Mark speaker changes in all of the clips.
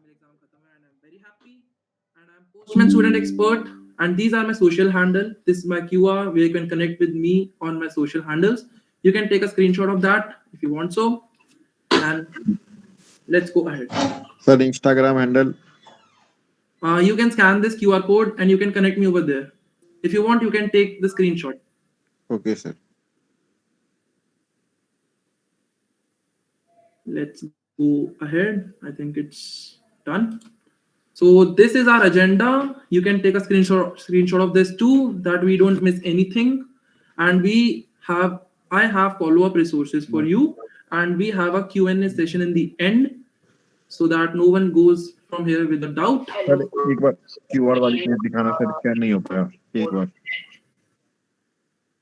Speaker 1: exam khatam hai and I'm very happy. And I'm Postman Student Expert. And these are my social handle. This is my QR where you can connect with me on my social handles. You can take a screenshot of that if you want so. And let's go ahead.
Speaker 2: Sir, Instagram handle.
Speaker 1: You can scan this QR code and you can connect me over there. If you want, you can take the screenshot.
Speaker 2: Okay, sir.
Speaker 1: Let's go ahead. I think it's done. So this is our agenda. You can take a screenshot of this too, that we don't miss anything. And I have follow-up resources for you, and we have a Q&A session in the end, so that no one goes from here with a doubt.
Speaker 2: Sir एक बार QR वाली चीज दिखाना sir, scan नहीं हो पाया एक बार.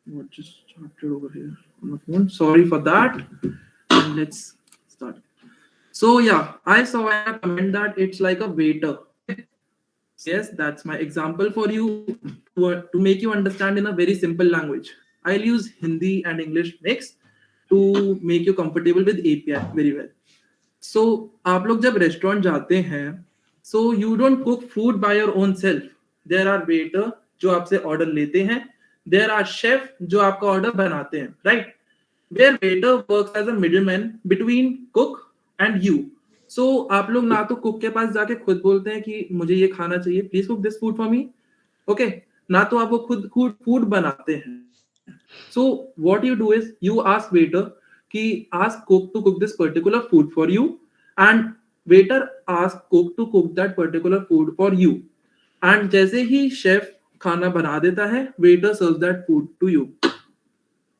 Speaker 1: What just started over here on my phone? Sorry for that. And let's start. So yeah, I saw a comment that it's like a waiter. Yes, that's my example for you to make you understand in a very simple language. I'll use Hindi and English mix to make you comfortable with API very well. So आप लोग जब restaurant जाते हैं, so you don't cook food by your own self. There are waiter जो आपसे order लेते हैं, there are chef जो आपका ऑर्डर बनाते हैं, right? Where waiter works as a middleman between cook and you. So आप लोग ना तो कुक के पास जाके खुद बोलते हैं कि मुझे ये खाना चाहिए, please cook this food for me, okay, ना तो आप वो खुद फूड बनाते हैं. So what you do is you ask waiter कि ask cook to cook this particular food for you, and waiter ask cook to cook that particular food for you. And जैसे ही chef खाना बना देता है, waiter serves that food to you.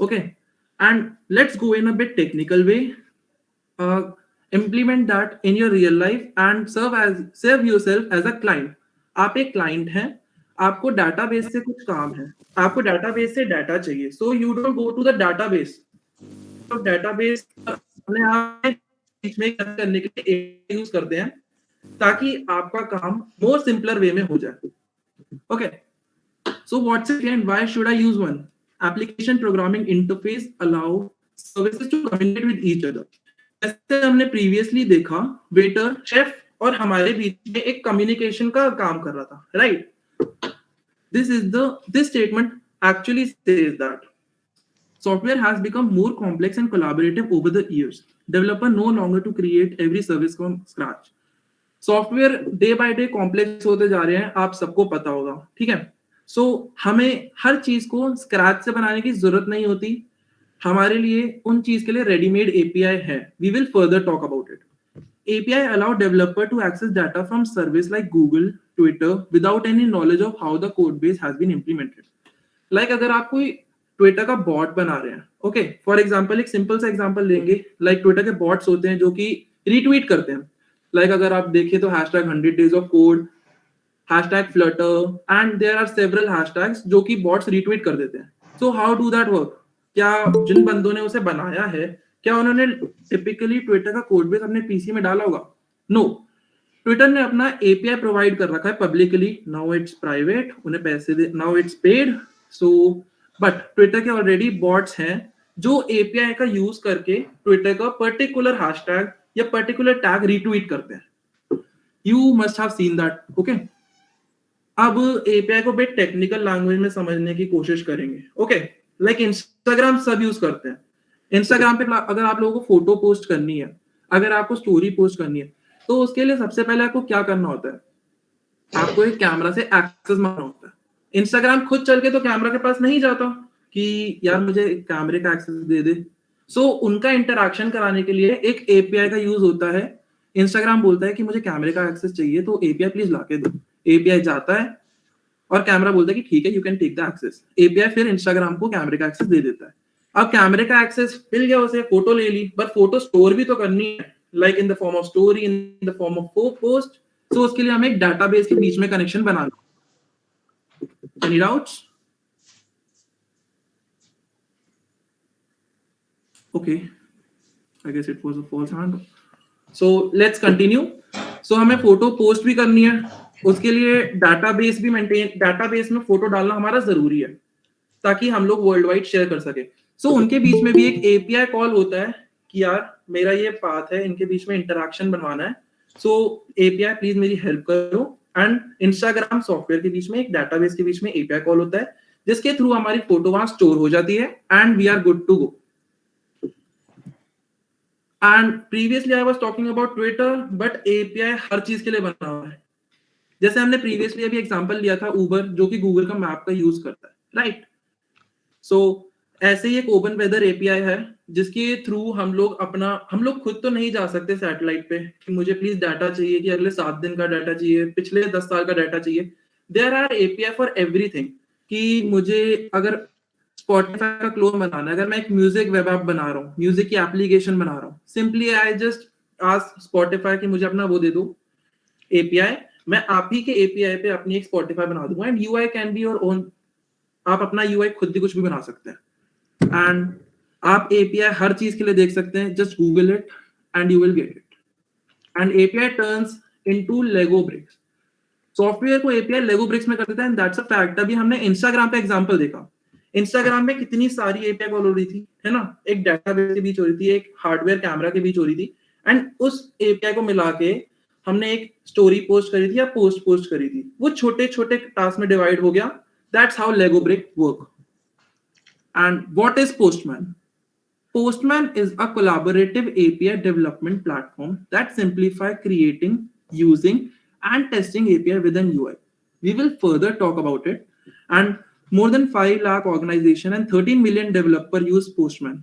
Speaker 1: Okay, and let's go in a bit technical way. Implement that in your real life and serve yourself as a client. आप एक client हैं, आपको database से कुछ काम है, आपको database से data चाहिए, so you don't go to the database. तो database अपने आप बीच में करने के लिए यूज करते हैं ताकि आपका काम more simpler way में हो जाए. Okay, so what's it and why should I use one? Application programming interface allow services to communicate with each other. जैसे हमने प्रीवियसली देखा, वेटर, शेफ और हमारे बीच में एक कम्युनिकेशन का काम कर रहा था, right? This statement actually says that software has become more complex and collaborative over the years. Developer no longer to create every service from scratch. Software day by day complex होते जा रहे हैं, आप सबको पता होगा, ठीक है? सो हमें हर चीज को स्क्रैच से बनाने की जरूरत नहीं होती. हमारे लिए उन चीज के लिए रेडीमेड एपीआई है. We will further talk about it. API allow developer to access data from service like Google, Twitter without any knowledge of how the code base has been implemented. Like अगर आप कोई Twitter का bot बना रहे हैं, okay, for example एक simple सा example लेंगे. लाइक ट्विटर के बॉट्स होते हैं जो कि रीट्वीट करते हैं. लाइक अगर आप देखें तो #100 days of code, #Flutter, and there are several hashtags जो कि बॉट्स रीट्वीट कर देते हैं. So how do that work? क्या जिन बंदों ने उसे बनाया है, क्या उन्होंने टिपिकली ट्विटर का कोड बेस अपने पीसी में डाला होगा? नो. ट्विटर ने अपना एपीआई प्रोवाइड कर रखा है पब्लिकली. नाउ इट्स प्राइवेट, उन्हें पैसे दे, now it's paid. So but Twitter के ऑलरेडी बॉट्स हैं जो एपीआई का यूज करके ट्विटर का पर्टिकुलर हैशटैग या पर्टिकुलर टैग रीट्वीट करते हैं. You must have seen that, okay? अब एपीआई को बेट टेक्निकल लैंग्वेज में समझने की कोशिश करेंगे. ओके, लाइक इंस्टाग्राम सब यूज करते हैं. इंस्टाग्राम पे अगर आप लोगों को फोटो पोस्ट करनी है, अगर आपको स्टोरी पोस्ट करनी है, तो उसके लिए सबसे पहले आपको क्या करना होता है? आपको एक कैमरा से एक्सेस मांगना होता है. इंस्टाग्राम खुद चल के तो कैमरा के पास नहीं जाता कि यार मुझे कैमरे का एक्सेस दे दे. सो उनका इंटरैक्शन कराने के लिए एक एपीआई का यूज होता है. इंस्टाग्राम बोलता है कि मुझे कैमरे का एक्सेस चाहिए, तो एपीआई प्लीज लाके दो. एपीआई जाता है और कैमरा बोलता है कि ठीक है, you can take the access. API फिर इंस्टाग्राम को कैमरे का एक्सेस दे देता है. अब कैमरे का एक्सेस मिल गया, उसे फोटो ले ली, बट फोटो स्टोर भी तो करनी है, like in the form of story, in the form of post. So उसके लिए हमें एक डाटाबेस के बीच में कनेक्शन बनाना. Any doubts? Okay, I guess it was a false hand. So let's continue. So हमें फोटो पोस्ट भी करनी है, उसके लिए डाटाबेस भी मेंटेन, डाटाबेस में फोटो डालना हमारा जरूरी है ताकि हम लोग वर्ल्ड वाइड शेयर कर सके. सो उनके बीच में भी एक एपीआई कॉल होता है कि यार मेरा ये पाथ है, इनके बीच में इंटरैक्शन बनवाना है, सो एपीआई प्लीज मेरी हेल्प करो। एंड इंस्टाग्राम सॉफ्टवेयर के बीच में एक डाटाबेस के बीच में एपीआई कॉल होता है जिसके थ्रू हमारी फोटो वहां स्टोर हो जाती है and we are good to go. And previously I was talking about Twitter, but API हर चीज के लिए बना हुआ है। जैसे हमने प्रीवियसली अभी एग्जांपल लिया था उबर, जो कि गूगल का मैप का यूज करता है, राइट? सो ऐसे ही एक ओपन वेदर एपीआई है जिसके थ्रू हम लोग खुद तो नहीं जा सकते सैटेलाइट पे कि मुझे प्लीज डाटा चाहिए कि अगले 7 दिन का डाटा चाहिए, पिछले 10 साल का डाटा चाहिए। There are API for everything कि मुझे अगर स्पॉटिफाई का क्लोन बनाना है, अगर मैं एक म्यूजिक वेब ऐप बना रहा हूँ, म्यूजिक की एप्लीकेशन बना रहा हूँ, simply I just ask Spotify कि मुझे अपना वो दे दो एपीआई, मैं आप ही के एपीआई पे अपनी एक स्पॉटिफाई बना दूंगा and UI can be your own. आप अपना यूआई खुद भी कुछ भी बना सकते हैं एंड आप एपीआई हर चीज के लिए देख सकते हैं। Just Google it and you will get it. And API turns into Lego bricks. Software को एपीआई लेगो ब्रिक्स में कर देता है एंड दैट्स अ फैक्ट। अभी हमने इंस्टाग्राम पे एग्जांपल देखा, इंस्टाग्राम में कितनी सारी एपीआई कॉल हो रही थी, है ना? एक डेटाबेस के बीच हो रही थी, एक हार्डवेयर कैमरा के बीच हो रही थी एंड उस एपीआई को मिला के हमने एक स्टोरी पोस्ट करी थी या पोस्ट करी थी, वो छोटे छोटे टास्क में डिवाइड हो गया। That's how Lego brick work. And what is postman? Postman is a collaborative API development platform that simplify creating, using, and testing API within UI. We will further talk about it. And more than 5 lakh organization and 13 million developer use Postman.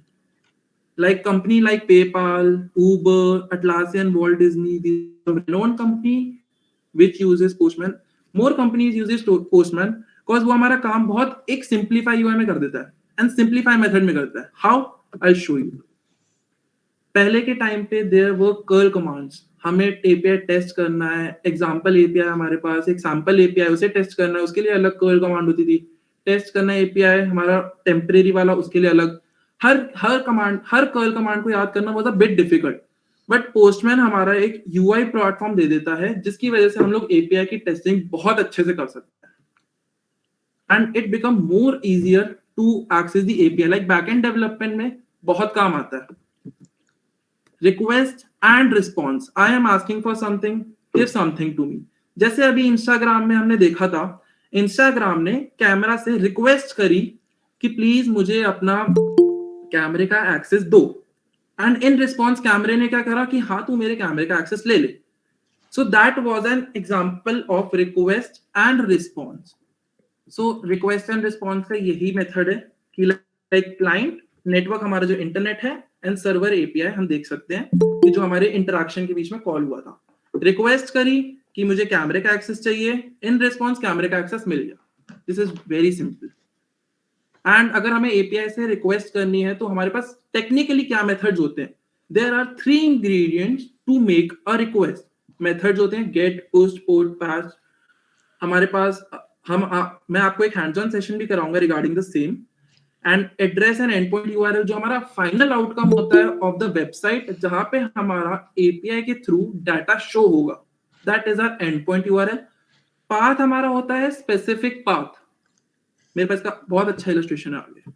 Speaker 1: Like company like PayPal, Uber, Atlassian, Walt Disney, these are known company which uses Postman. More companies uses Postman because वो हमारा काम बहुत एक simplify UI में कर देता है and simplify method में करता है। How? I'll show you. पहले के टाइम पे देयर वर कर्ल कमांड्स, हमें एपीआई टेस्ट करना है, एग्जांपल एपीआई हमारे पास एक सैंपल एपीआई उसे टेस्ट करना है, उसके लिए अलग कर्ल कमांड होती थी। टेस्ट करना है एपीआई हमारा टेम्परेरी वाला, उसके लिए अलग। हर कमांड, हर कर्ल कमांड को याद करना was a bit difficult, but postman हमारा एक यूआई प्लेटफॉर्म दे देता है जिसकी वजह से हम लोग एपीआई की टेस्टिंग बहुत अच्छे से कर सकते हैं and it become more easier to access the API. Like backend development में बहुत काम आता है। Request and response, I am asking for something, give something to me. जैसे अभी इंस्टाग्राम में हमने देखा था, इंस्टाग्राम ने कैमरा से रिक्वेस्ट करी कि प्लीज मुझे अपना कैमरे का एक्सेस दो एंड इन रिस्पॉन्स कैमरे ने क्या करा कि हाँ तू मेरे कैमरे का एक्सेस ले ले। So that was an example of request and response. So request and response का यही मेथड है कि लाइक क्लाइंट नेटवर्क हमारा जो इंटरनेट है एंड सर्वर एपीआई हम देख सकते हैं कि जो हमारे इंटरैक्शन के बीच में कॉल हुआ था। रिक्वेस्ट करी कि मुझे कैमरे का एक्सेस चाहिए, इन रिस्पॉन्स कैमरे का एक्सेस मिल गया। This is very simple. And अगर हमें एपीआई से रिक्वेस्ट करनी है तो हमारे पास टेक्निकली क्या मेथड्स होते हैं? There are 3 ingredients to make a request. Methods होते हैं गेट, पोस्ट, पोर्ट, पैच। हमारे पास मैं आपको एक हैंड्स ऑन सेशन भी कराऊंगा regarding the same. And address and endpoint URL जो हमारा फाइनल आउटकम होता है ऑफ द वेबसाइट, जहां पे हमारा एपीआई के थ्रू डाटा शो होगा, that is our endpoint URL. Path हमारा होता है स्पेसिफिक पाथ। मेरे पास का बहुत अच्छा इलस्ट्रेशन है आगे।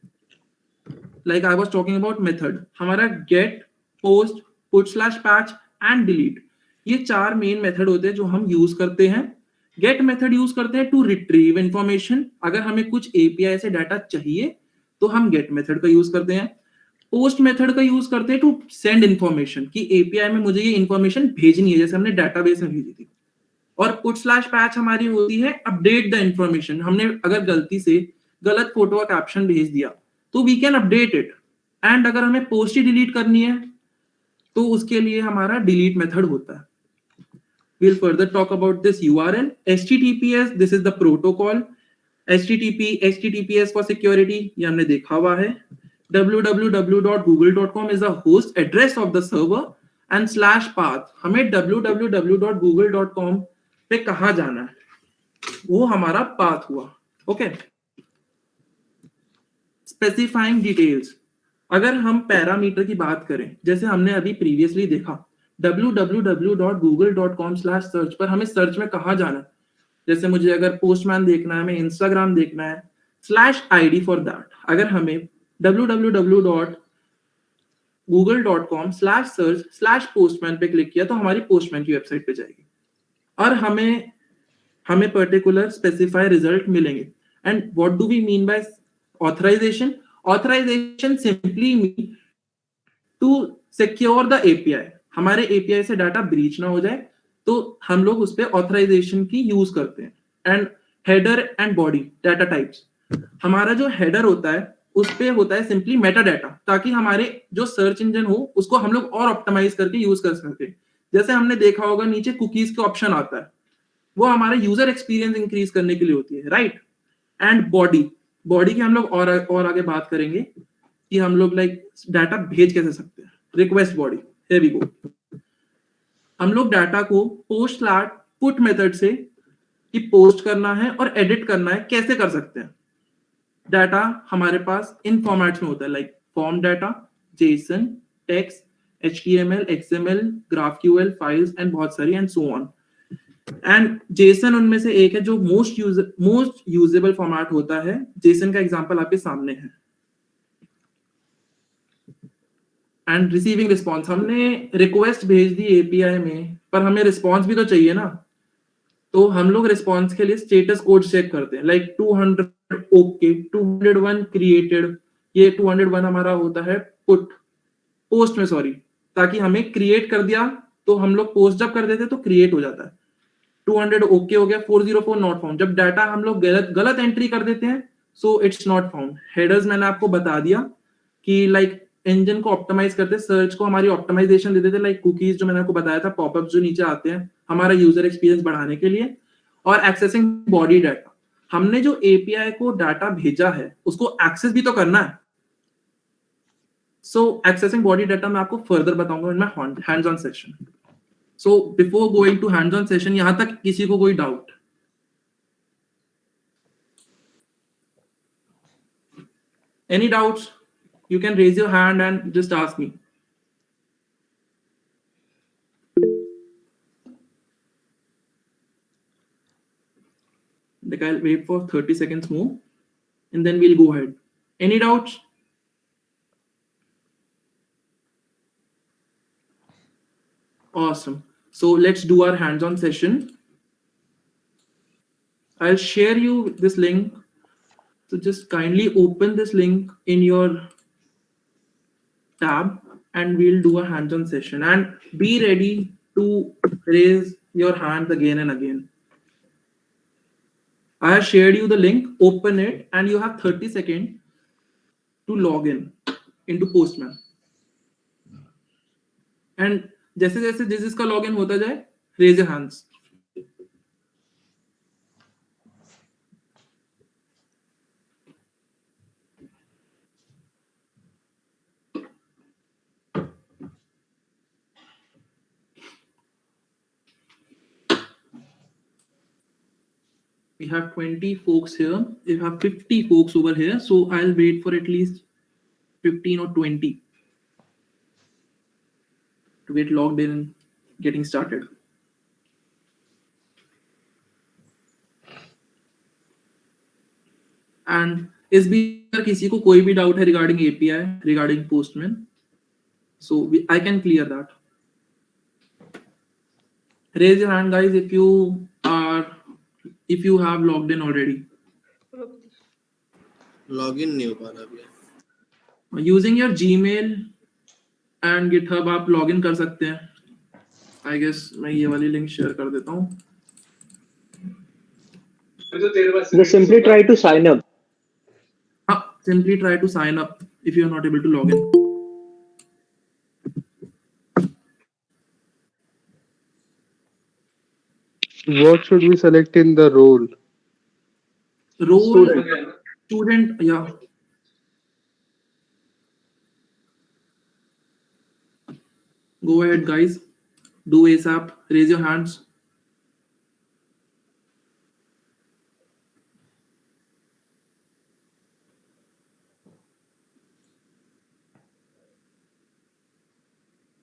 Speaker 1: Like I was talking about method, हमारा get, post, put slash patch and delete, ये 4 मेन मेथड होते हैं जो हम यूज करते हैं। गेट मेथड यूज करते हैं टू रिट्रीव इंफॉर्मेशन। अगर हमें कुछ एपीआई से डाटा चाहिए तो हम गेट मेथड का यूज करते हैं। पोस्ट मेथड का यूज करते हैं टू सेंड इंफॉर्मेशन कि एपीआई में मुझे ये इंफॉर्मेशन भेजनी है, जैसे हमने डेटाबेस में भेजी थी। और पुट स्लैश पैच हमारी होती है अपडेट द इंफॉर्मेशन। हमने अगर गलती से गलत फोटो का कैप्शन भेज दिया तो we can update it. And अगर हमें पोस्ट ही डिलीट करनी है तो उसके लिए हमारा डिलीट मेथड होता है। We'll further talk about this URL. HTTPS, this is the protocol. HTTPS for security, ये हमने देखा हुआ है। www.google.com is the host address of the server and /path, हमें www.google.com पे कहाँ जाना है, वो हमारा पाथ हुआ। Okay, specifying details. अगर हम पैरामीटर की बात करें, जैसे हमने अभी प्रीवियसली देखा www.google.com/search पर हमें सर्च में कहाँ जाना है। जैसे मुझे अगर पोस्टमैन देखना है, हमें इंस्टाग्राम देखना है, /ID फॉर दैट। अगर हमें google.com/search/postman पे क्लिक किया तो हमारी पोस्टमैन की वेबसाइट पे जाएगी और हमें पर्टिकुलर स्पेसिफाई रिजल्ट मिलेंगे. And what do we mean by authorization? Authorization simply mean to secure the API. हमारे एपीआई से डाटा ब्रीच ना हो जाए तो हम लोग उस पर ऑथराइजेशन की यूज करते हैं. And header and body data types. हमारा जो हेडर होता है उस पे होता है सिंपली मेटा डाटा, ताकि हमारे जो सर्च इंजन हो उसको हम लोग और ऑप्टिमाइज करके यूज कर सके. जैसे हमने देखा होगा नीचे कुकीज के ऑप्शन आता है, वो हमारा यूजर एक्सपीरियंस इंक्रीज करने के लिए होती है, राइट. एंड बॉडी की हम लोग और आगे बात करेंगे कि हम लोग लाइक डाटा भेज कैसे सकते हैं. Request body, here we go. हम लोग डाटा को पोस्ट स्लैश पुट मेथड से कि पोस्ट करना है और एडिट करना है कैसे कर सकते हैं. डाटा हमारे पास इन फॉर्मेट्स में होता है, like form data, Jason, text, HTML, XML, GraphQL files and बहुत सारी and so on. And Jason उनमें से एक है जो मोस्ट यूजेबल फॉर्मेट होता है. जेसन का एग्जांपल आपके सामने है. एंड रिसीविंग रिस्पॉन्स, हमने रिक्वेस्ट भेज दी एपीआई में पर हमें रिस्पॉन्स भी तो चाहिए ना. तो हम लोग रिस्पॉन्स के लिए स्टेटस कोड चेक करते हैं, लाइक 200 ओके, 201 क्रिएटेड. ये 201 हमारा होता है पोस्ट में, सॉरी, ताकि हमें क्रिएट कर दिया तो हम लोग पोस्ट जब कर देते तो क्रिएट हो जाता है. 200 ओके हो गया. 404 नॉट फाउंड, जब डाटा हम लोग गलत एंट्री कर देते हैं so it's not found. Headers मैंने आपको बता दिया कि लाइक इंजन को ऑप्टिमाइज करते, सर्च को हमारी ऑप्टिमाइजेशन दे देते, लाइक कुकीज जो मैंने आपको बताया था, पॉपअप जो नीचे आते हैं हमारा यूजर एक्सपीरियंस बढ़ाने के लिए. और एक्सेसिंग बॉडी डाटा, हमने जो एपीआई को डाटा भेजा है उसको एक्सेस भी तो करना है. सो एक्सेसिंग बॉडी डाटा मैं आपको फर्दर बताऊंगा in my hands on session. So before going to hands on session, यहां तक किसी को कोई doubt? Any doubts? You can raise your hand and just ask me. Like I'll wait for 30 seconds more and then we'll go ahead. Any doubts? Awesome. So let's do our hands-on session. I'll share you this link. So just kindly open this link in your tab and we'll do a hands-on session. And be ready to raise your hands again and again. I have shared you the link, open it, and you have 30 seconds to log in into Postman. And जैसे जैसे जिसका login होता जाए, raise your hands. We have 20 folks here. We have 50 folks over here. So I'll wait for at least 15 or 20 to get logged in and getting started. And इस बीच अगर किसी को कोई भी डाउट है regarding API, regarding postman, so I can clear that. Raise your hand, guys, if you have logged in already.
Speaker 3: Login नहीं हो पा रहा अभी.
Speaker 1: Using your Gmail and GitHub आप लॉगिन कर सकते हैं. I guess मैं ये वाली लिंक शेयर कर देता हूँ.
Speaker 4: Just simply try to sign up.
Speaker 1: Simply try to sign up if you are not able to log in.
Speaker 5: What should we select in the role?
Speaker 1: Role student, yeah. Go ahead, guys. Do ASAP. Raise your hands.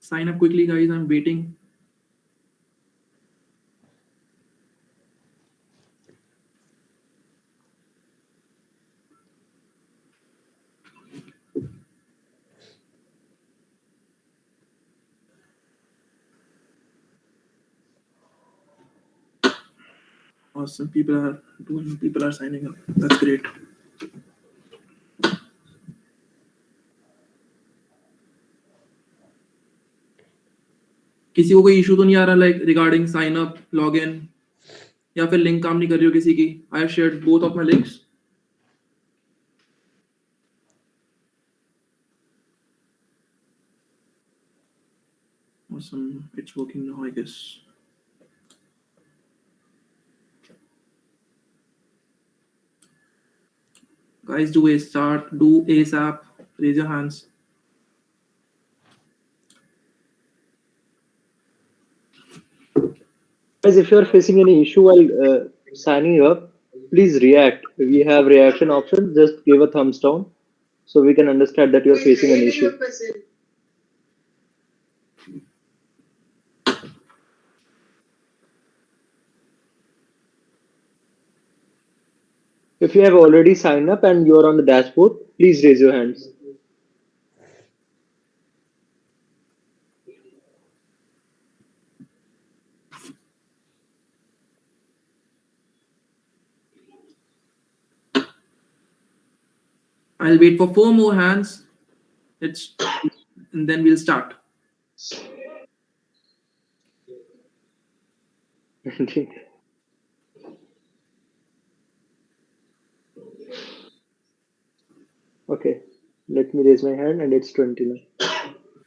Speaker 1: Sign up quickly, guys. I'm waiting. Awesome. People are signing up. That's great. किसी को कोई issue तो नहीं आ रहा like regarding sign up log in या फिर link काम नहीं कर रही हो किसी की? I have shared both of my links. Awesome. It's working now, I guess. Guys, do ASAP. Raise your hands.
Speaker 4: Guys, if you are facing any issue while signing up, please react. We have reaction option. Just give a thumbs down so we can understand that you are facing an issue. If you have already signed up and you are on the dashboard, please raise your hands.
Speaker 1: I'll wait for 4 more hands. And then we'll start. Okay, let me raise my hand and it's 20 now.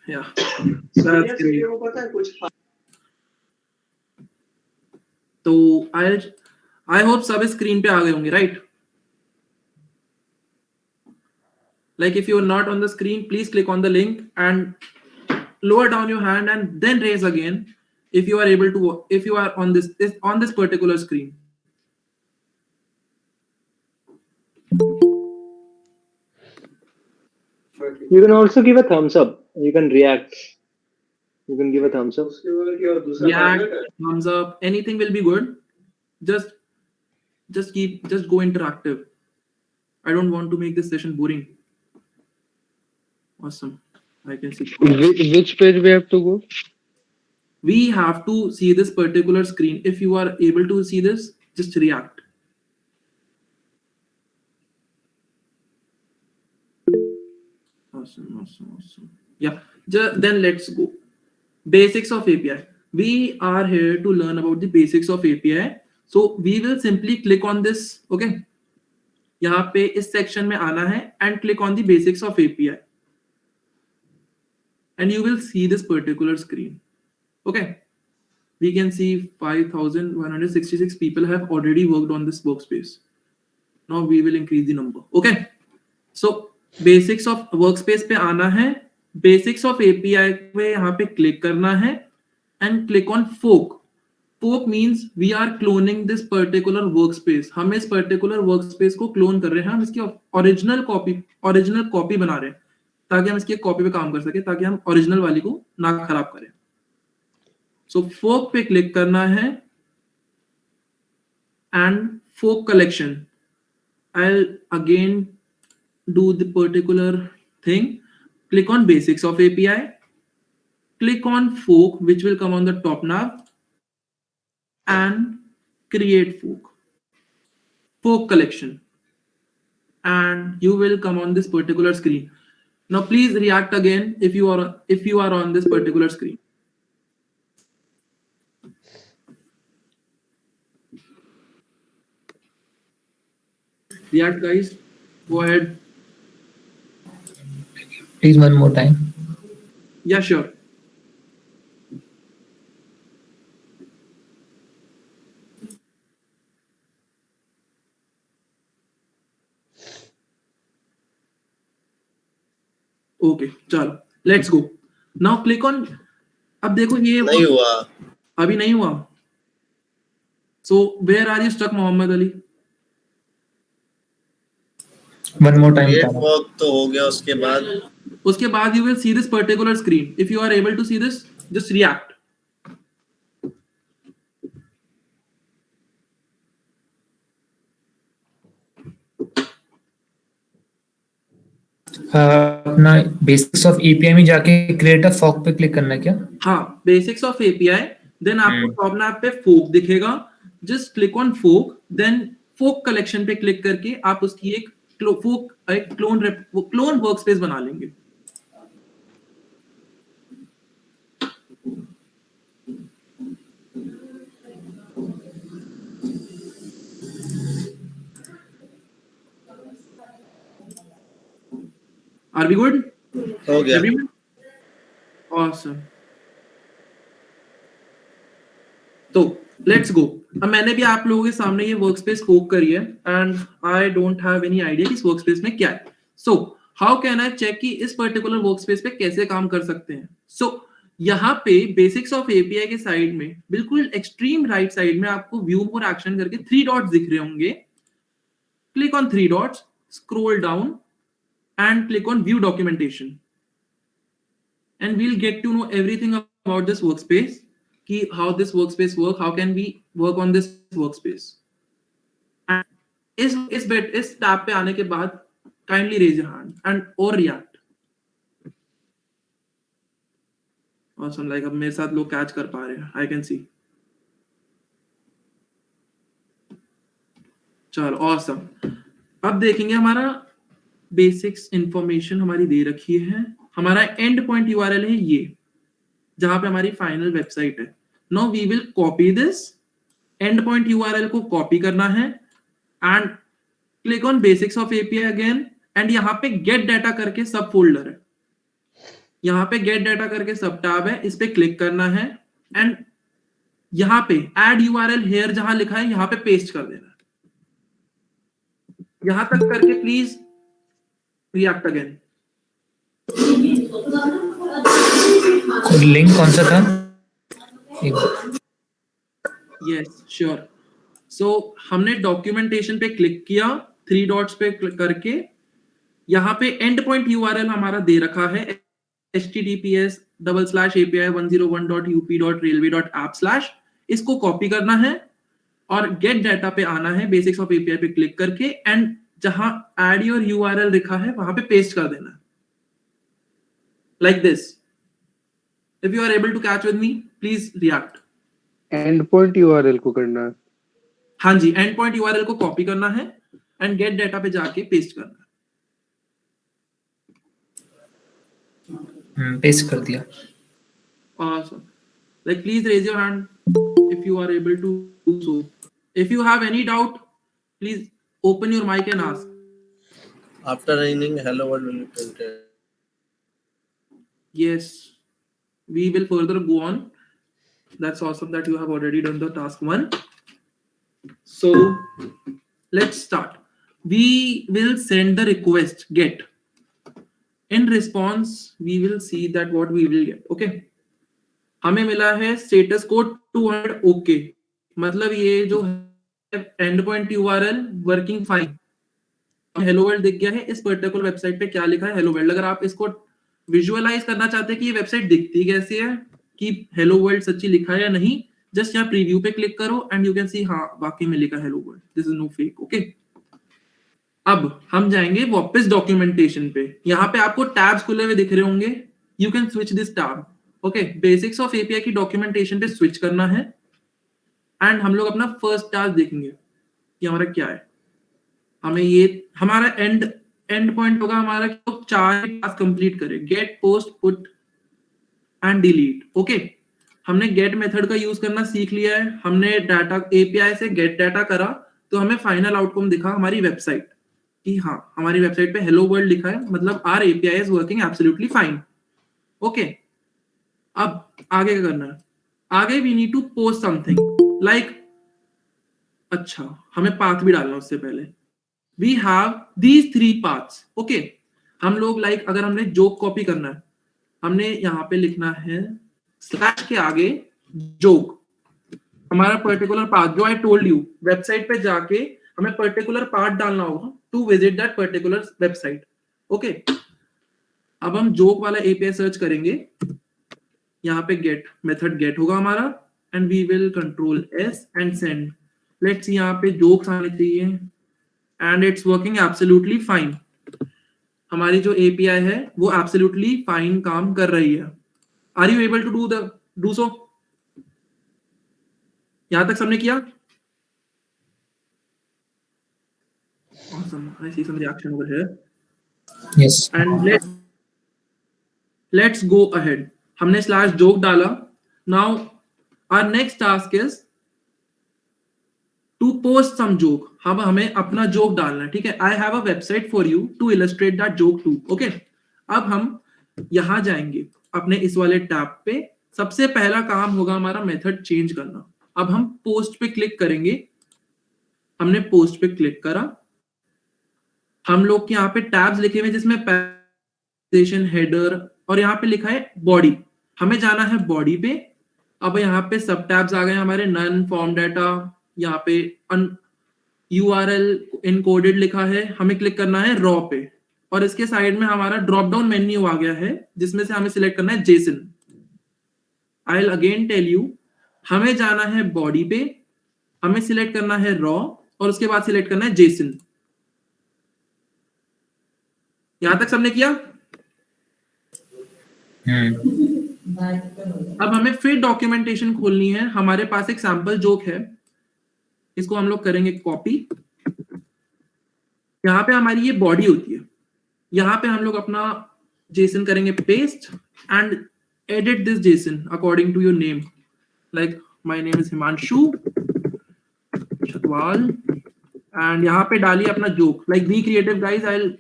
Speaker 1: Yeah. That's great. So I hope सब screen पे आ गए होंगे, right? Like if you are not on the screen, please click on the link and lower down your hand and then raise again if you are able to, if you are on this particular screen.
Speaker 4: You can also give a thumbs up. You can react. You can give a thumbs up.
Speaker 1: React, thumbs up, anything will be good. Just go interactive. I don't want to make this session boring. Awesome. I can see.
Speaker 5: Which page we have to go?
Speaker 1: We have to see this particular screen. If you are able to see this, just react. Awesome. Yeah, then let's go. Basics of API. We are here to learn about the basics of API. So we will simply click on this. Okay. यहाँ पे इस section में आना है and click on the basics of API. And you will see this particular screen. Okay. We can see 5,166 people have already worked on this workspace. Now we will increase the number. Okay. So basics of workspace पे आना है. Basics of API पे यहाँ पे click करना है and click on fork. Fork means we are cloning this particular workspace. हम इस particular workspace को clone कर रहे हैं. हम इसकी original copy बना रहे हैं ताकि हम इसकी कॉपी पे काम कर सके, ताकि हम ओरिजिनल वाली को ना खराब करें. सो फोक पे क्लिक करना है and fork collection. I'll again do the particular thing. Click on basics of API. Click on fork, which will come on the top nav, and create fork collection, and you will come on this particular screen. Now please react again if you are on this particular screen. React, guys. Go ahead.
Speaker 6: Please, one more time.
Speaker 1: Yeah, sure. Okay, चलो, let's go. Now click on. अब देखो ये
Speaker 3: नहीं हुआ.
Speaker 1: अभी नहीं हुआ. So where are you stuck, Mohammad Ali?
Speaker 6: One more time.
Speaker 3: Create work तो हो गया. उसके बाद
Speaker 1: you will see this particular screen. If you are able to see this, just react.
Speaker 6: अपना बेसिक्स ऑफ एपीआई में जाके क्रिएट अ फॉक पे click करना है क्या?
Speaker 1: हाँ, बेसिक्स ऑफ एपीआई. देन आपको टॉप नैप पे फोक दिखेगा. Just click on fork, then fork collection पे क्लिक करके आप उसकी एक क्लोन वर्कस्पेस बना लेंगे। Are we good?
Speaker 3: हो गया।
Speaker 1: Everyone? Awesome. तो लेट्स गो। अब मैंने भी आप लोगों के सामने ये वर्कस्पेस फोक करी है and I don't have any idea इस वर्कस्पेस में क्या है। So how can I check कि इस पर्टिकुलर वर्कस्पेस पे कैसे काम कर सकते हैं। सो यहाँ पे बेसिक्स ऑफ एपीआई के साइड में बिल्कुल एक्सट्रीम राइट साइड में आपको व्यू मोर एक्शन करके 3 डॉट्स दिख रहे होंगे। Click on 3 dots, scroll down and click on view documentation, and we'll get to know everything about this workspace, ki how this workspace work, how can we work on this workspace. And इस tab पे आने के बाद kindly raise your hand and or react. Awesome, like अब मेरे साथ लोग catch कर पा रहे हैं, I can see. चलो awesome. अब देखेंगे हमारा बेसिक्स इंफॉर्मेशन हमारी दे रखी है। हमारा एंड पॉइंट यूआरएल है ये, जहां पे हमारी फाइनल वेबसाइट है। Now we will copy this end point URL को कॉपी करना है and click on basics of API again, and यहाँ पे गेट डाटा करके सब फोल्डर है, यहाँ पे गेट डाटा करके सब टैब है, इस पे क्लिक करना है एंड यहाँ पे एड यूआरएल हियर जहां लिखा है यहाँ पे पेस्ट कर देना है। यहां तक करके प्लीज रिएक्ट अगेन।
Speaker 6: लिंक कौन सा था?
Speaker 1: Yes sure. सो हमने डॉक्यूमेंटेशन पे क्लिक किया, 3 डॉट्स पे क्लिक करके यहाँ पे एंड पॉइंट यूआरएल हमारा दे रखा है https://api101.up.railway.app/। इसको कॉपी करना है और गेट डाटा पे आना है, बेसिक्स ऑफ एपीआई पे क्लिक करके एंड जहां एड योर यूआरएल लिखा है वहां पे पेस्ट कर देना है like this. If you are able to catch with me please react.
Speaker 5: End point URL को करना है।
Speaker 1: हाँ जी, एंड पॉइंट यूआरएल को कॉपी करना है एंड गेट डाटा पे जाके पेस्ट करना है।
Speaker 6: पेस्ट कर दिया।
Speaker 1: Awesome. Like please raise your hand if you are able to do so. If you have any doubt, please open your mic and ask.
Speaker 3: After running hello world will be printed.
Speaker 1: Yes, we will further go on. That's awesome that you have already done the task 1. So let's start. We will send the request get. In response, we will see that what we will get. Okay. हमें मिला है status code 200 okay, मतलब ये जो and point URL working fine. Hello world दिख गया है। इस पर्टिकुलर वेबसाइट पे क्या लिखा है हेलो वर्ल्ड। अगर आप इसको विजुअलाइज करना चाहते हैं कि ये वेबसाइट दिखती कैसी है, कि हेलो वर्ल्ड सच्ची लिखा है या नहीं, जस्ट यहाँ प्रीव्यू पे क्लिक करो एंड यू कैन सी हाँ वाकई में लिखा hello world, this is no fake. Okay, अब हम जाएंगे वापस डॉक्यूमेंटेशन पे। यहाँ पे आपको टैब्स खुले हुए दिख रहे होंगे, you can switch this tab. Okay, basics of API की डॉक्यूमेंटेशन पे स्विच करना है एंड हम लोग अपना फर्स्ट टास्क देखेंगे कि हमारा क्या है। हमें ये हमारा एंड पॉइंट होगा हमारा कि 4 टास्क कंप्लीट करें, get, post, put and delete. Okay, हमने गेट मेथड का यूज करना सीख लिया है, हमने डाटा एपीआई से गेट डाटा करा, तो हमें फाइनल आउटकम दिखा हमारी वेबसाइट कि हाँ हमारी वेबसाइट पे हेलो वर्ल्ड लिखा है, मतलब our API is working absolutely fine. Okay, अब आगे क्या करना है? आगे we need to post something like, अच्छा हमें पाथ भी डालना उससे पहले। We have these 3 paths. Okay, हम लोग लाइक अगर हमने जोक कॉपी करना है, हमने यहाँ पे लिखना है स्लैश के आगे जोक, हमारा पर्टिकुलर पाथ जो आई टोल्ड यू, वेबसाइट पे जाके हमें पर्टिकुलर पाथ डालना होगा to visit that particular website. Okay, अब हम जोक वाला एपीआई सर्च करेंगे, यहाँ पे गेट मेथड गेट होगा हमारा and we will control S and send. Let's यहाँ पे जोक्स आने चाहिए and it's working absolutely fine. हमारी जो एपीआई है वो एब्सोल्युटली फाइन काम कर रही है। Are you able to do so? यहाँ तक सबने किया? Awesome. I see some reaction over here.
Speaker 6: Yes.
Speaker 1: And let's go ahead. हमने slash joke डाला. Now our next task is to post some joke. हम हमें अपना joke डालना है, ठीक है? I have a website for you to illustrate that joke too. Okay? अब हम यहाँ जाएंगे अपने इस वाले टैब पे. सबसे पहला काम होगा हमारा मेथड चेंज करना. अब हम पोस्ट पे क्लिक करेंगे. हमने पोस्ट पे क्लिक करा. हम लोग के यहाँ पे टैब्स लिखे हुए जिसमें पैसेशन, हेडर और यहाँ पे लिखा है बॉडी. हमें जाना है बॉडी पे. अब यहाँ पे सब टैब्स आ गए हमारे. नन, फॉर्म डाटा, यहाँ पे URL इनकोडेड लिखा है. हमें क्लिक करना है रॉ पे और इसके साइड में हमारा ड्रॉप डाउन मेन्यू आ गया है जिसमें से हमें सिलेक्ट करना है JSON. I will again tell you. हमें जाना है बॉडी पे, हमें सिलेक्ट करना है रॉ और उसके बाद सिलेक्ट करना है जेसन. यहां तक सबने किया. अब हमें फिर डॉक्यूमेंटेशन खोलनी है. हमारे पास एक सैंपल जोक है, इसको हम लोग करेंगे कॉपी. यहाँ पे हमारी ये बॉडी होती है. यहाँ पे हम लोग अपना जेसन करेंगे paste and edit this JSON according to your name. Like my name is Himanshu Chhatwal and यहाँ पे डालिए अपना joke. Like be creative guys. I will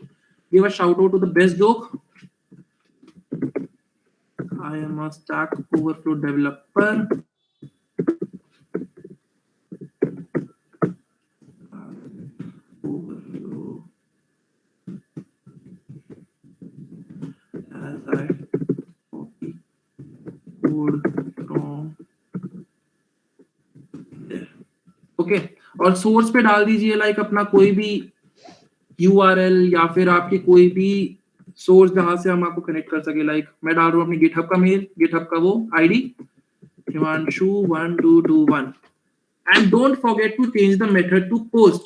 Speaker 1: give a shout out to the best joke. I am a Stack Overflow developer. Overflow. As I copy code from there. Okay. और source पे डाल दीजिए like अपना कोई भी URL या फिर आपकी कोई भी सोर्स जहां से हम आपको कनेक्ट कर सके. लाइक मैं डाल रहा हूँ अपनी गिटहब का मेल, गिटहब का वो ID himanshu1221 and don't forget to change the method to post.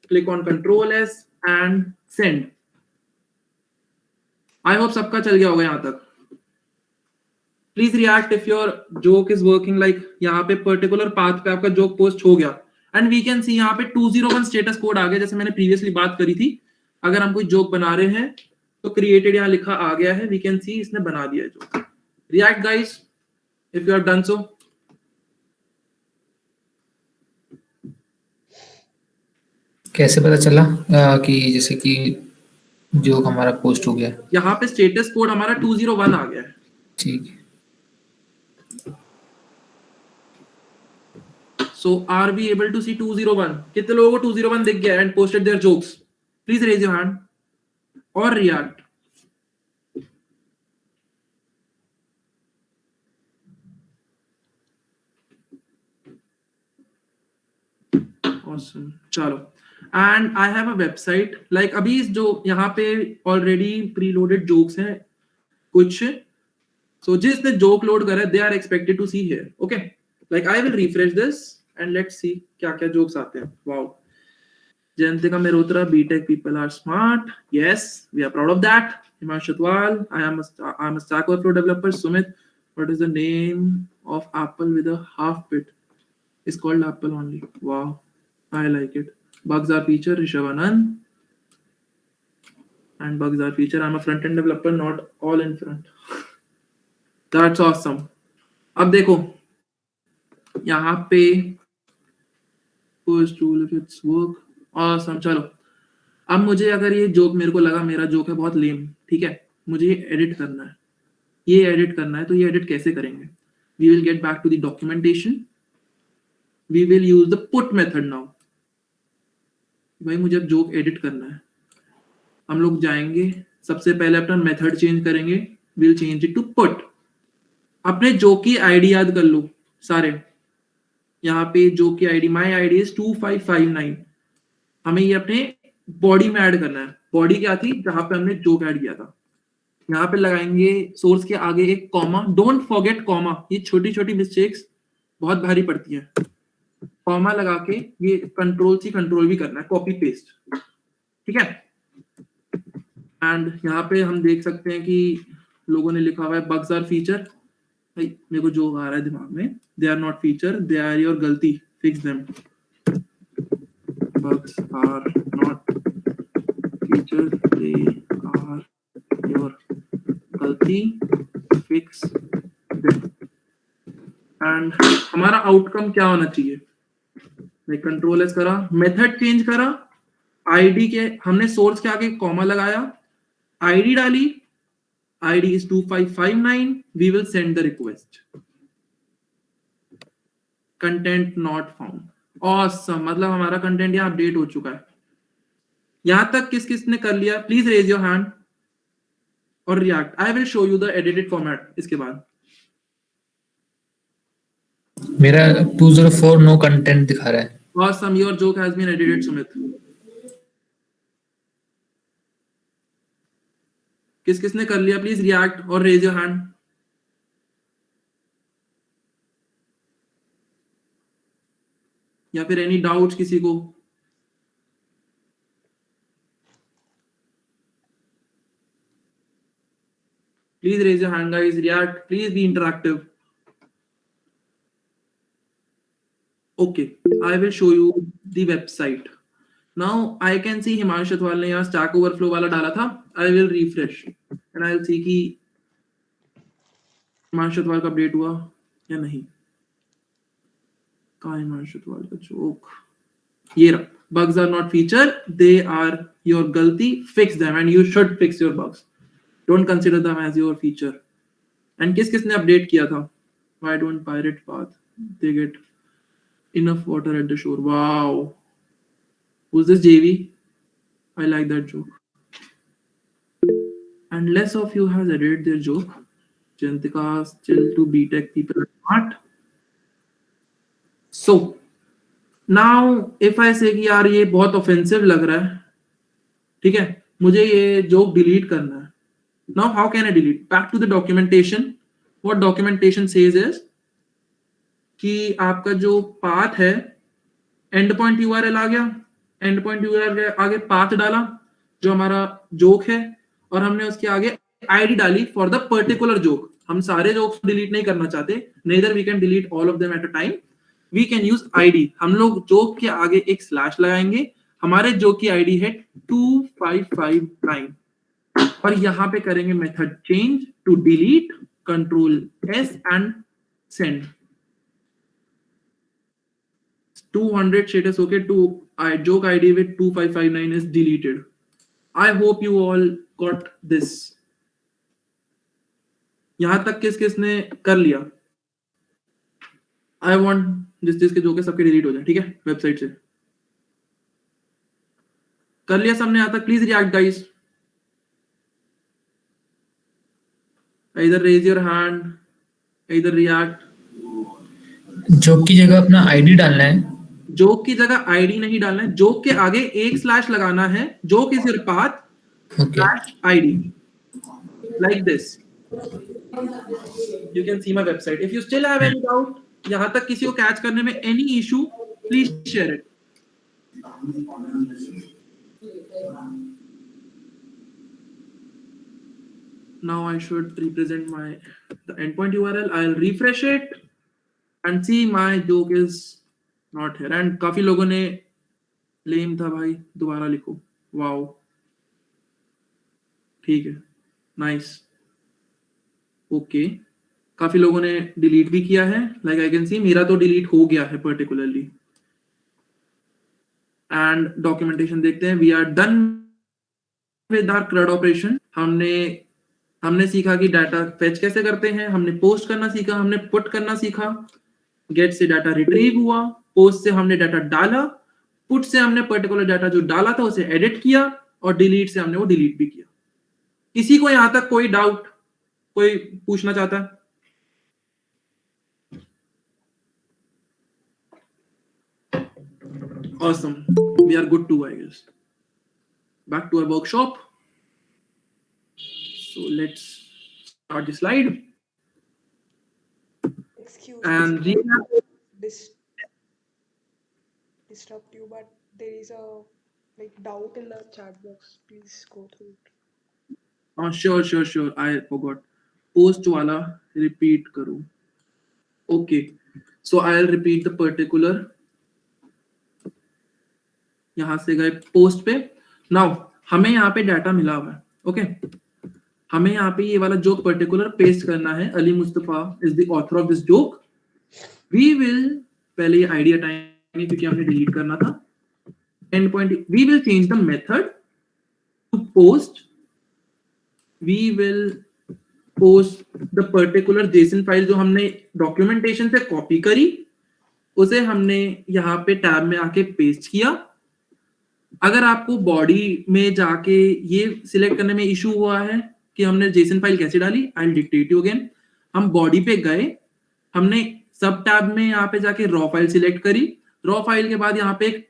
Speaker 1: Click on Ctrl+S and send. I hope सबका चल गया होगा यहाँ तक. Please react if your joke is working. Like यहाँ पे पर्टिकुलर पाथ पे आपका जोक पोस्ट हो गया एंड वी कैन सी यहाँ पे 201 स्टेटस कोड आ गया जैसे मैंने प्रीवियसली बात करी थी. अगर हम कोई जोक बना रहे हैं तो क्रिएटेड यहाँ लिखा आ गया है. वी कैन सी इसने बना दिया है joke. React guys if you have done so.
Speaker 6: कैसे पता चला कि जैसे कि जोक हमारा पोस्ट हो गया?
Speaker 1: यहाँ पे स्टेटस कोड हमारा 201 आ गया है.
Speaker 6: ठीक है.
Speaker 1: So are we able to see 201? कितने लोगों को 201 दिख गया and posted their jokes? Please raise your hand or react. Awesome. चलो. And I have a website. Like अभी जो यहाँ पे already preloaded jokes हैं कुछ. So जिसने joke load करा है, they are expected to see here. Okay. Like I will refresh this and let's see क्या क्या jokes आते हैं. Wow. Jantika Mehrotra, BTech people are smart. Yes, we are proud of that. Himanshu Chhatwal, I am a Stack Overflow developer. Sumit, what is the name of apple with a half bit? It's called apple only. Wow, I like it. Bugs are feature, Rishabh Anand. And bugs are feature. I'm a front-end developer, not all in front. That's awesome. अब देखो यहाँ पे first tool if it's work. Awesome. चलो अब मुझे अगर ये joke मेरे को लगा मेरा जोक है बहुत लेम, ठीक है, मुझे ये एडिट करना है. ये एडिट करना है तो ये एडिट कैसे करेंगे? We will get back to the documentation. We will use the put method now. भाई मुझे अब जोक एडिट करना है. हम लोग जाएंगे सबसे पहले अपना मेथड चेंज करेंगे. We will change it to put. अपने जोक की आईडी याद कर लो सारे. यहाँ पे जोक की आईडी माई आईडी इज 2559. हमें ये अपने बॉडी में ऐड करना है. बॉडी क्या थी? जहां पे हमने जोक ऐड किया था. यहाँ पे लगाएंगे सोर्स के आगे एक कॉमा. Don't forget comma. ये छोटी छोटी मिस्टेक्स बहुत भारी पड़ती है. कॉमा लगा के ये कंट्रोल भी करना है. Copy paste. ठीक है. एंड यहाँ पे हम देख सकते हैं कि लोगों ने लिखा हुआ है बग्स आर फीचर. भाई मेरे को जो आ रहा है दिमाग में, they are not feature, they are your गलती. Fix them. bugs are not features, they are your गलती, fix them. एंड हमारा आउटकम क्या होना चाहिए? मैं कंट्रोल एस करा, मेथड चेंज करा, आईडी के हमने सोर्स के आगे कॉमा लगाया, आईडी डाली, ID is 2559, we will send the request, content not found. Awesome, मतलब हमारा कंटेंट यहाँ अपडेट हो चुका है। यहां तक किस किसने कर लिया? प्लीज रेज योर हैंड और react. I will show you the edited format इसके बाद।
Speaker 6: मेरा 204 नो कंटेंट दिखा रहा है।
Speaker 1: Awesome, your joke has been edited, Sumit. किस किसने कर लिया? प्लीज रिएक्ट और रेज योर हैंड। या फिर एनी डाउट्स किसी को? Please raise your hand guys, react, please be interactive. Okay, I will show you the website. Now I can see Himanshu Athwal ने यहाँ Stack Overflow वाला डाला था. I will refresh and I will see कि हिमांशु अथवाल का update हुआ या नहीं। कहाँ हिमांशु अथवाल का जोक? ये रहा, bugs are not feature, they are your गलती, fix them and you should fix your bugs. Don't consider them as your feature. And किस किसने अपडेट किया था? Why don't pirate path? They get enough water at the shore. Wow. Who's this JV? I like that joke. And less of you has edited their joke. Jantika, still to BTech people are smart. So, now if I say कि यार ये बहुत offensive लग रहा है, ठीक है, मुझे ये joke delete करना है. Now how can I delete? Back to the documentation. What documentation says is कि आपका जो पाथ है, एंड पॉइंट यूआरएल आ गया, एंड पॉइंट यूआरएल के आगे पाथ डाला जो हमारा जोक है, और हमने उसके आगे आईडी डाली फॉर द पर्टिकुलर जोक। हम सारे जोक्स डिलीट नहीं करना चाहते, neither we can delete all of them at a time, we can use ID. हम लोग जोक के आगे एक स्लैश लगाएंगे, हमारे जोक की आईडी है 2559 और यहाँ पे करेंगे method change to delete, control S and send. 200 status okay to joke ID with 2559 is deleted. I hope you all got this. यहां तक किस किसने कर लिया? I want जिसके जोक है सबके डिलीट हो जाए, ठीक है, वेबसाइट से। कर लिया सबने यहां तक? Please react guys, either raise your hand, either react.
Speaker 6: Joke की जगह अपना आईडी डालना है।
Speaker 1: जोक की जगह आईडी नहीं डालना है, जोक के आगे एक स्लैश लगाना है, joke is your path slash ID, like this. You can see my website. If you still have any doubt, यहां तक किसी को कैच करने में any issue, please share it. Now I should represent the endpoint URL. I'll refresh it and see my joke is not here. And काफी लोगों ने लेम था भाई, दोबारा लिखो। वाओ, ठीक है, नाइस, ओके। काफी लोगों ने डिलीट भी किया है, लाइक आई कैन सी मेरा तो डिलीट हो गया है पर्टिकुलरली। एंड डॉक्यूमेंटेशन देखते हैं। We are done with our CRUD operation. हमने सीखा कि डाटा फेच कैसे करते हैं, हमने पोस्ट करना सीखा, हमने पुट करना सीखा, गेट से डाटा रिट्रीव हुआ, पोस्ट से हमने डाटा डाला, पुट से हमने पर्टिकुलर डाटा जो डाला था उसे एडिट किया, और डिलीट से हमने वो डिलीट भी किया। किसी को यहां तक कोई डाउट, कोई पूछना चाहता है? Awesome, we are good to, I guess. Back to our workshop. So let's start the slide.
Speaker 7: Excuse
Speaker 1: And
Speaker 7: me, disrupt you, but there is a doubt in the chat box. Please go through it.
Speaker 1: Sure. I forgot. Post wala repeat करूँ. Okay. So I'll repeat the particular. यहाँ से गए post पे. Now हमें यहाँ पे data मिला हुआ है. ओके, हमें यहाँ पे ये वाला जोक पर्टिकुलर पेस्ट करना है. Ali Mustafa is the author of this joke. We will पहले ये आईडी हटाएंगे क्योंकि हमने डिलीट करना था. End point, we will change the method to post. We will post the particular JSON file जो हमने डॉक्यूमेंटेशन से कॉपी करी, उसे हमने यहाँ पे टैब में आके पेस्ट किया. अगर आपको बॉडी में जाके ये सिलेक्ट करने में इशू हुआ है कि हमने जेसन फाइल कैसे डाली, I will dictate you again. हम बॉडी पे गए, हमने सब टैब में यहाँ पे जाके रॉ फाइल सिलेक्ट करी. रॉ फाइल के बाद यहाँ पे एक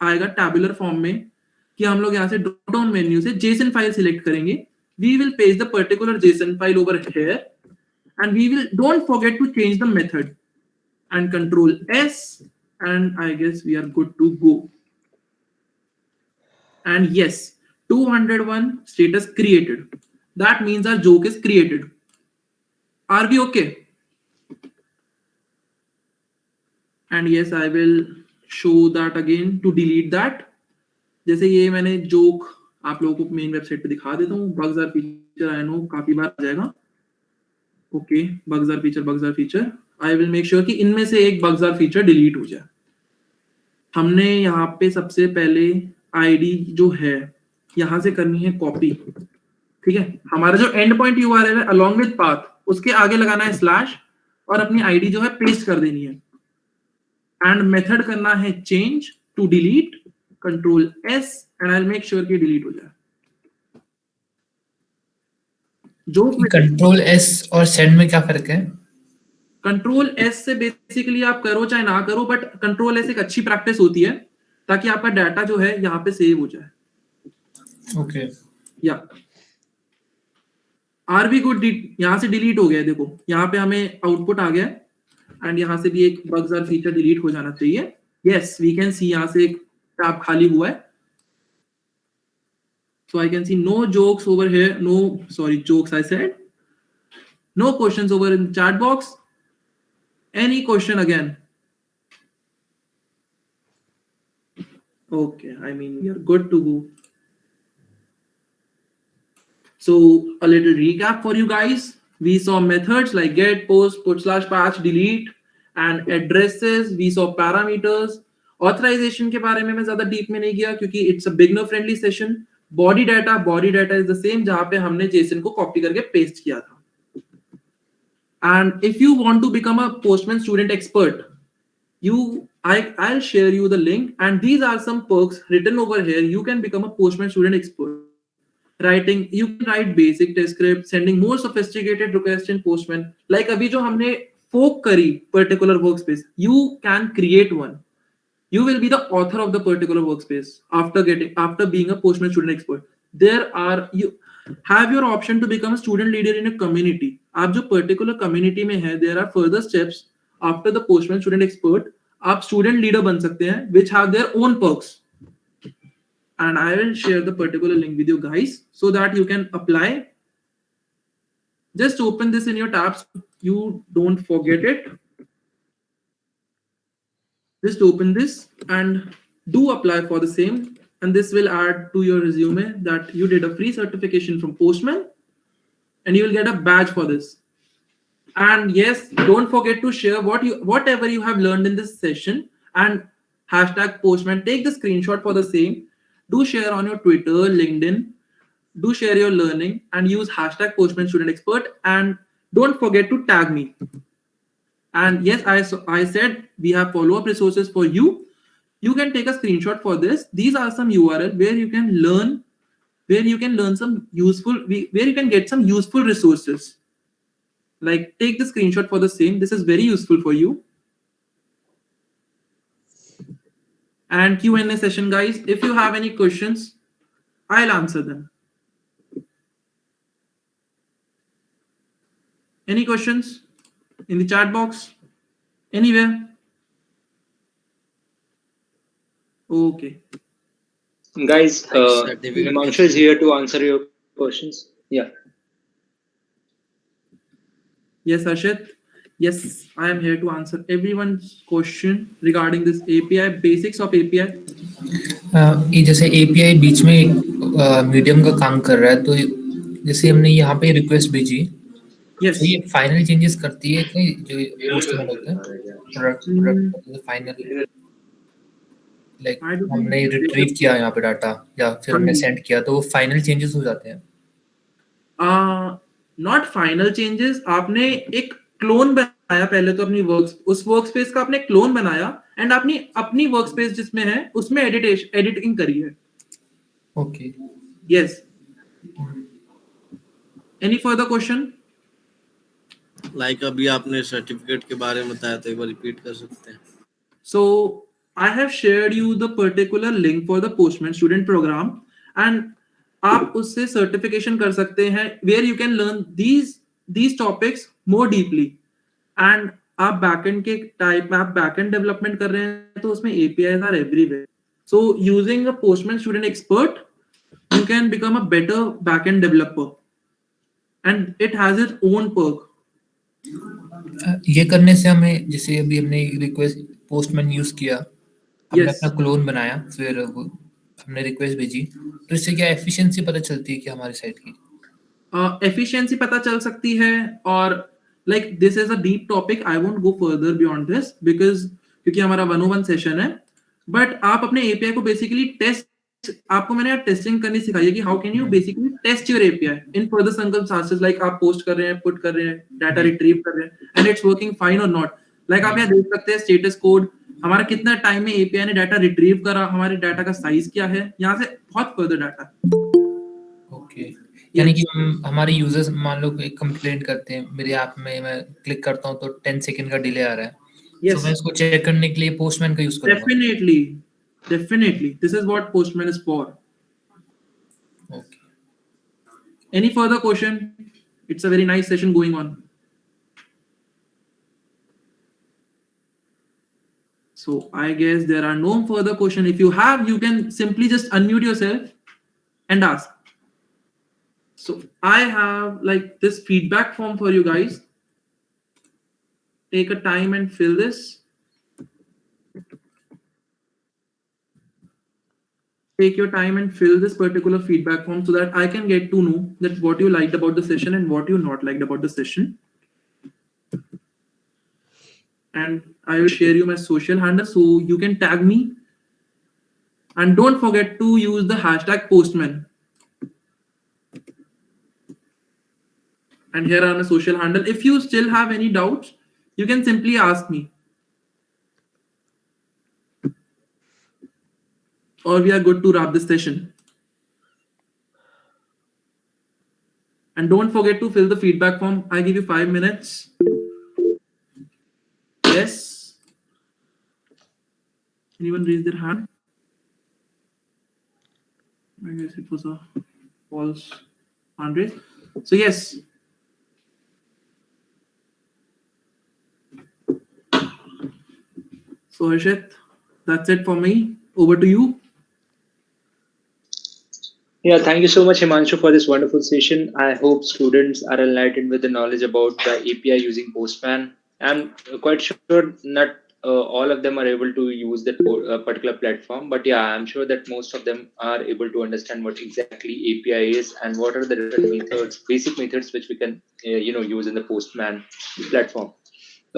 Speaker 1: आएगा टैबुलर फॉर्म में कि हम लोग यहाँ से ड्रॉप डाउन मेन्यू से जेसन फाइल सिलेक्ट करेंगे. We will paste the particular JSON file over here, and we will, don't forget to change the method, and Control S, and I guess we are good to go. And yes, 201 status created. That means our joke is created. Are we okay? And yes, I will show that again to delete that. जैसे ये मैंने joke आप लोगों को main website पे दिखा देता हूँ. Bugs are feature, I know काफी बार आ जाएगा. Okay, bugs are feature. I will make sure कि इनमें से एक बग्स आर फीचर डिलीट हो जाए. हमने यहाँ पे सबसे पहले आईडी जो है यहाँ से करनी है कॉपी. ठीक है, हमारा जो एंड पॉइंट यूआरएल है अलोंग विद पाथ, उसके आगे लगाना है स्लैश और अपनी आईडी जो है पेस्ट कर देनी है. एंड मेथड करना है change to delete. Control S and I'll make sure कि डिलीट हो जाए. जो
Speaker 6: कंट्रोल एस और सेंड में क्या फर्क है?
Speaker 1: कंट्रोल एस से बेसिकली आप करो चाहे ना करो, बट कंट्रोल एस एक अच्छी प्रैक्टिस होती है ताकि आपका डाटा जो है यहाँ पे सेव हो जाए.
Speaker 6: ओके,
Speaker 1: या आर वी गुड. यहाँ से डिलीट हो गया. देखो यहाँ पे हमें आउटपुट आ गया एंड यहाँ से भी एक बग्स आर फीचर डिलीट हो जाना चाहिए. यस, वी कैन सी यहाँ से एक टैब खाली हुआ है. So I can see no jokes over here. No, sorry, jokes I said. No questions over in chat box. Any question again? Okay, I mean you're good to go. So a little recap for you guys. We saw methods like get, post, put slash patch, delete, and addresses. We saw parameters. Authorization के बारे में मैं ज्यादा deep में नहीं गया क्योंकि it's a beginner friendly session. Body data is the same जहां पे हमने जेसन को कॉपी करके पेस्ट किया था. And if you want to become a Postman student expert, I'll share you the link, and these are some perks written over here. You can become a postman student expert. Writing, you can write basic test script, sending more sophisticated requests in postman. Like अभी जो हमने fork करी particular workspace, you can create one. You will be the author of the particular workspace after being a postman student expert. You have your option to become a student leader in a community. आप जो particular community में है, there are further steps after the postman student expert. आप student leader बन सकते हैं, which have their own perks. And I will share the particular link with you guys so that you can apply. Just open this in your tabs. You don't forget it. Just open this and do apply for the same, and this will add to your resume that you did a free certification from Postman and you will get a badge for this. And yes, don't forget to share whatever you have learned in this session and hashtag Postman. Take the screenshot for the same. Do share on your Twitter, LinkedIn. Do share your learning and use hashtag Postman Student Expert, and don't forget to tag me. And yes, I said we have follow-up resources for you. You can take a screenshot for this. These are some URL where you can learn some useful, where you can get some useful resources. Like take the screenshot for the same. This is very useful for you. And Q&A session, guys. If you have any questions, I'll answer them. Any questions? In the chat box, anywhere. Okay,
Speaker 4: Guys, Himanshu is here to answer your questions. Yeah.
Speaker 1: yes, Ashit. Yes, I am here to answer everyone's question regarding this API, basics of API.
Speaker 6: ये जैसे API बीच में medium का काम कर रहा है, तो जैसे हमने यहाँ पे रिक्वेस्ट भेजी,
Speaker 1: Yes.
Speaker 6: तो ये फाइनल चेंजेस करती है कि जो पोस्टमैन होता है product final, like
Speaker 1: I don't
Speaker 6: हमने
Speaker 1: think
Speaker 6: रिट्रीव किया यहाँ पे डाटा या फिर हमने सेंड किया, तो वो फाइनल चेंजेस हो जाते हैं।
Speaker 1: Not final changes. आपने एक क्लोन बनाया पहले तो अपनी उस वर्क स्पेस का आपने क्लोन बनाया एंड आपने अपनी वर्क स्पेस जिसमें है उसमें एडिटिंग करी है।
Speaker 6: Okay,
Speaker 1: yes. Any further question?
Speaker 3: Like अभी आपने सर्टिफिकेट के बारे में बताया, तो एक बार रिपीट कर सकते हैं?
Speaker 1: So I have shared you the particular link for the Postman student program and आप उससे certification कर सकते हैं where you can learn these topics more deeply and आप backend के type में आप backend development कर रहे हैं तो उसमें APIs are everywhere. So using a Postman student expert you can become a better backend developer and it has its own perk.
Speaker 6: ये करने से हमें, जैसे अभी हमने रिक्वेस्ट पोस्टमैन यूज किया, हमने
Speaker 1: Yes.
Speaker 6: अपना क्लोन बनाया, फिर हमने रिक्वेस्ट भेजी, तो इससे क्या एफिशिएंसी पता चलती है कि हमारी साइट की?
Speaker 1: एफिशिएंसी पता चल सकती है और like this is a deep topic, I won't go further beyond this because क्योंकि हमारा 101 सेशन है, बट आप अपने एपीआई को बेसिकली टेस्ट, आपको मैंने यार टेस्टिंग करनी सिखाई है कि how can you basically test your API in further circumstances, like आप पोस्ट कर रहे हैं, पुट कर रहे हैं, डाटा रिट्रीव कर रहे हैं एंड इट्स वर्किंग फाइन और नॉट। लाइक आप यहाँ देख सकते हैं स्टेटस कोड, हमारा कितना टाइम में एपीआई ने डाटा रिट्रीव करा, हमारे डाटा का साइज क्या है, यहाँ से बहुत फर्दर डाटा।
Speaker 6: ओके, यानी कि हमारे यूजर्स मान लो एक कंप्लेंट करते हैं, मेरे ऐप में मैं क्लिक करता हूँ तो 10 सेकंड का डिले आ रहा है, तो मैं इसको चेक करने के लिए पोस्टमैन का यूज करूंगा।
Speaker 1: Definitely. This is what Postman is for.
Speaker 6: Okay,
Speaker 1: Any further question? It's a very nice session going on. So I guess there are no further questions. If you have, you can simply just unmute yourself and ask. So I have like this feedback form for you guys. Take a time and fill this. Take your time and fill this particular feedback form so that I can get to know that what you liked about the session and what you not liked about the session. And I will share you my social handle so you can tag me. And don't forget to use the hashtag Postman. And here are my social handle. If you still have any doubts, you can simply ask me. Or we are good to wrap this session. And don't forget to fill the feedback form. I give you 5 minutes. Yes. Anyone raise their hand? I guess it was a false hand raise. So yes. So Harshit, that's it for me. Over to you.
Speaker 4: Yeah, thank you so much, Himanshu, for this wonderful session. I hope students are enlightened with the knowledge about the API using Postman. I'm quite sure not all of them are able to use that particular platform, but yeah, I'm sure that most of them are able to understand what exactly API is and what are the different methods, basic methods which we can use in the Postman platform.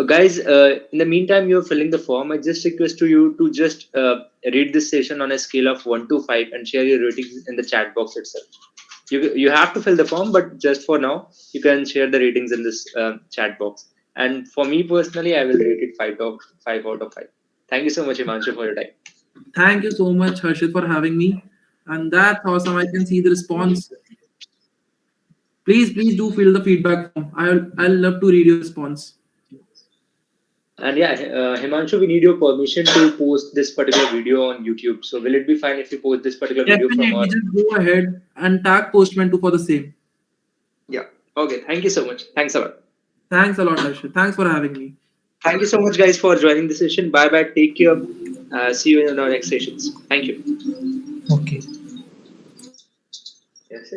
Speaker 4: Guys, in the meantime, you're filling the form. I just request to you to just read this session on a scale of 1 to 5 and share your ratings in the chat box itself. You have to fill the form, but just for now, you can share the ratings in this chat box. And for me personally, I will rate it 5 out of 5. Thank you so much, Himanshu, for your time.
Speaker 1: Thank you so much, Harshit, for having me. And that's awesome. I can see the response. Please do fill the feedback form. I'll love to read your response.
Speaker 4: And yeah, Himanshu, we need your permission to post this particular video on YouTube. So will it be fine if you post this particular video from
Speaker 1: Definitely,
Speaker 4: our...
Speaker 1: just go ahead and tag Postman for the same.
Speaker 4: Yeah. Okay. Thank you so much. Thanks a lot.
Speaker 1: Thanks a lot, Harshit. Thanks for having me.
Speaker 4: Thank you so much, guys, for joining the session. Bye bye. Take care. See you in our next sessions. Thank you.
Speaker 6: Okay.
Speaker 4: Yes,